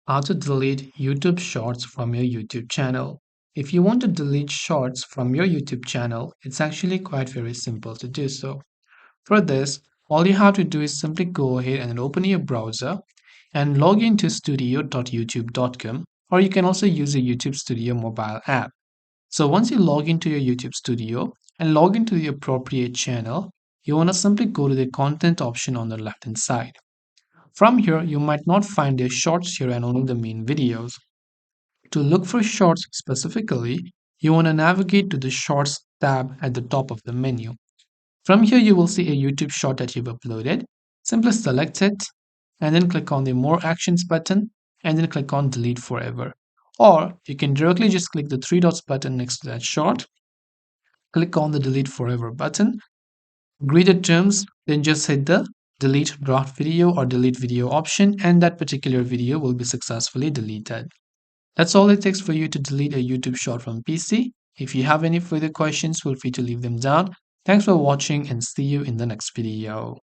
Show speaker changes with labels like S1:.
S1: How to delete YouTube Shorts from your YouTube channel. If you want to delete Shorts from your YouTube channel, it's actually quite very simple to do so. For this, all you have to do is simply go ahead and open your browser and log into studio.youtube.com, or you can also use a YouTube Studio mobile app. So once you log into your YouTube Studio and log into the appropriate channel, you want to simply go to the content option on the left hand side. From here, you might not find your shorts here and only the main videos. To look for shorts specifically, you want to navigate to the Shorts tab at the top of the menu. From here, you will see a YouTube short that you've uploaded. Simply select it and then click on the More Actions button and then click on Delete Forever. Or you can directly just click the three dots button next to that short, click on the Delete Forever button, agree the terms, then just hit the Delete Draft Video or Delete Video option, and that particular video will be successfully deleted. That's all it takes for you to delete a YouTube short from PC. If you have any further questions, feel free to leave them down. Thanks for watching and see you in the next video.